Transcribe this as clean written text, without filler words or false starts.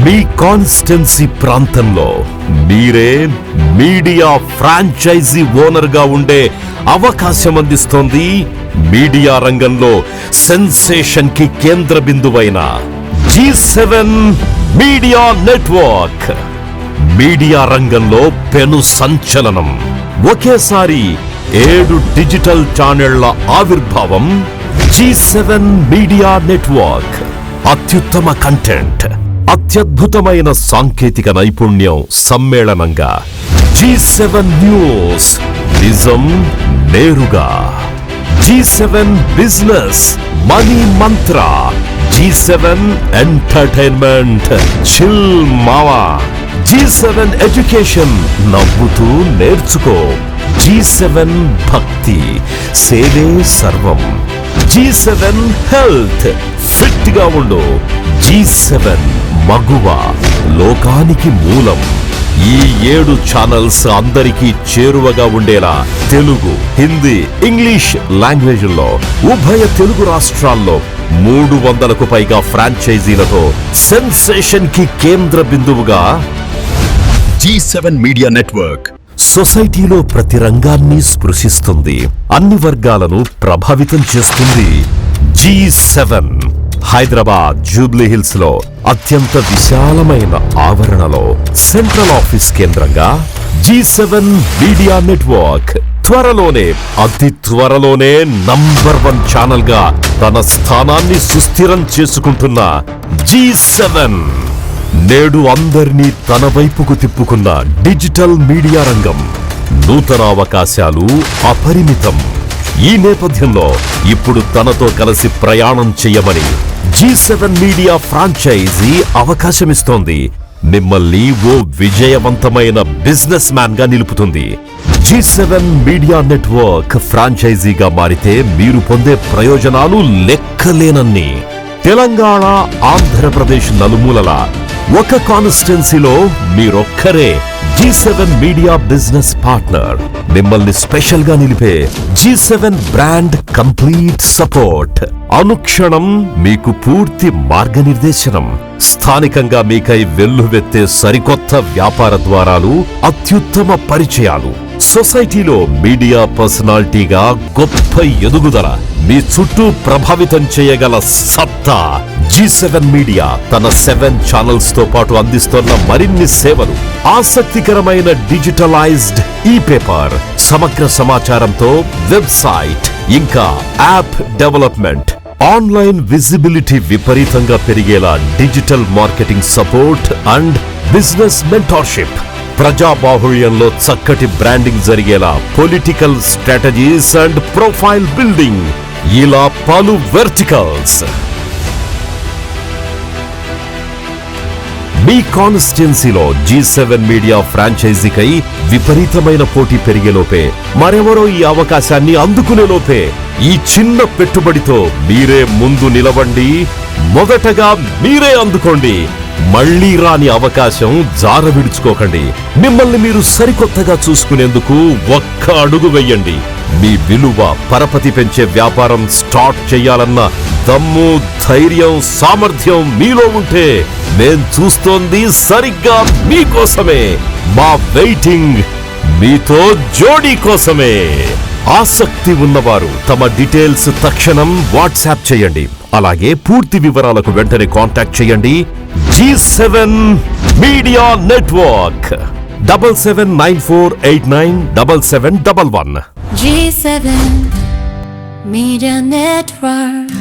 మీ constituency ప్రాంతంలో మీరే media franchise owner గా ఉండే అవకాశం అందిస్తోంది మీడియా రంగంలో సెన్సేషన్ కి కేంద్ర బిందువైన G7 మీడియా నెట్వర్క్. మీడియా రంగంలో పెను సంచలనం. ఒకేసారి 7 డిజిటల్ ఛానళ్ల ఆవిర్భావం. G7 media network. అత్యుత్తమ కంటెంట్, అత్యద్భుతమైన సాంకేతిక నైపుణ్యం సమ్మేళనంగా G7 న్యూస్, నిజం నేరుగా. G7 బిజినెస్, మనీ మంత్ర. G7 ఎంటర్టైన్మెంట్, చిల్ మావా. G7 ఎడ్యుకేషన్, నవ్వుతూ నేర్చుకో. G7 భక్తి, సేవే సర్వం. G7 హెల్త్, ఫిట్ గా ఉండు. G7 మగువ, లోకానికి మూలం. ఈ 7 ఛానల్స్ అందరికీ చేరువగా ఉండేలా తెలుగు, హిందీ, ఇంగ్లీష్ లాంగ్వేజ్లో ఉభయ తెలుగు రాష్ట్రాల్లో 300కు పైగా ఫ్రాంచైజీలతో సెన్సేషన్ కి కేంద్ర బిందువుగా G7 మీడియా నెట్వర్క్. సొసైటీలో ప్రతి రంగాన్ని స్పృశిస్తుంది, అన్ని వర్గాలను ప్రభావితం చేస్తుంది. G7 హైదరాబాద్ జూబ్లీ హిల్స్ లో అత్యంత విశాలమైన ఆవరణలో సెంట్రల్ ఆఫీస్ కేంద్రంగా G7 మీడియా నెట్వర్క్ త్వరలోనే, అతి త్వరలోనే నంబర్ 1 ఛానల్ గా తన స్థానాన్ని సుస్థిరం చేసుకుంటున్న G7 నేడు అందరినీ తన వైపుకు తిప్పుకున్న డిజిటల్ మీడియా రంగం. నూతన అవకాశాలు అపరిమితం. ఈ నేపథ్యంలో ఇప్పుడు తనతో కలిసి ప్రయాణం చేయమని G7 మీడియా ఫ్రాంచైజీ అవకాశమిస్తోంది. మిమ్మల్ని ఓ విజయవంతమైన బిజినెస్ మ్యాన్ గా నిలుపుతుంది. G7 మీడియా నెట్వర్క్ ఫ్రాంచైజీగా మారితే మీరు పొందే ప్రయోజనాలు లెక్కలేనన్ని. తెలంగాణ, ఆంధ్రప్రదేశ్ నలుమూలల ఒక కాన్స్టిట్యున్సీలో మీరొక్కరే G7 మీడియా బిజినెస్ పార్ట్నర్. మిమ్మల్ని స్పెషల్ గా నిలిపే G7 బ్రాండ్ కంప్లీట్ సపోర్ట్. అనుక్షణం మీకు పూర్తి మార్గనిర్దేశనం. స్థానికంగా మీకై వెల్లువెత్తే సరికొత్త వ్యాపార ద్వారాలు, అత్యుత్తమ పరిచయాలు. సొసైటీలో మీడియా పర్సనాలిటీగా గొప్ప ఎదుగుదల. మీ చుట్టూ ప్రభావితం చేయగల సత్తా. G7 మీడియా తన 7 ఛానల్స్ తో పాటు అందిస్తున్న మరిన్ని సేవలు. ఆసక్తికరమైన డిజిటలైజ్డ్ ఈ-పేపర్, సమగ్ర సమాచారంతో వెబ్సైట్, ఇంకా యాప్ డెవలప్మెంట్. ఆన్లైన్ విజిబిలిటీ విపరీతంగా పెరిగేలా digital marketing support and business mentorship. ప్రజాబాహుళ్యంలో చక్కటి బ్రాండింగ్ జరిగేలా political strategies and profile building. ఇలా పలు వెర్టికల్స్. మీ కాన్స్టిట్యున్సీలో G7 మీడియా ఫ్రాంచైజీకై విపరీతమైన పోటీ పెరిగేలోపే, మరెవరో ఈ అవకాశాన్ని అందుకునేలోపే ఈ చిన్న పెట్టుబడితో మీరే ముందు నిలవండి. మొదటగా మీరే అందుకోండి. మళ్లీ రాని అవకాశం జార విడుచుకోకండి. మిమ్మల్ని మీరు సరికొత్తగా చూసుకునేందుకు ఒక్క అడుగు వెయ్యండి. మీ విలువ పరపతి పెంచే వ్యాపారం స్టార్ట్ చేయాలన్న దమ్ము, ధైర్యం, సామర్థ్యం మీలో ఉంటే మేం చూస్తోంది సరిగ్గా మీకోసమే. మా వెయిటింగ్ మీతో జోడీ కోసమే. ఆసక్తి ఉన్నవారు తమ డీటెయిల్స్ తక్షణం వాట్సాప్ చేయండి. అలాగే పూర్తి వివరాలకు వెంటనే కాంటాక్ట్ చేయండి. G7 media network 7794897711. G7 Media Network.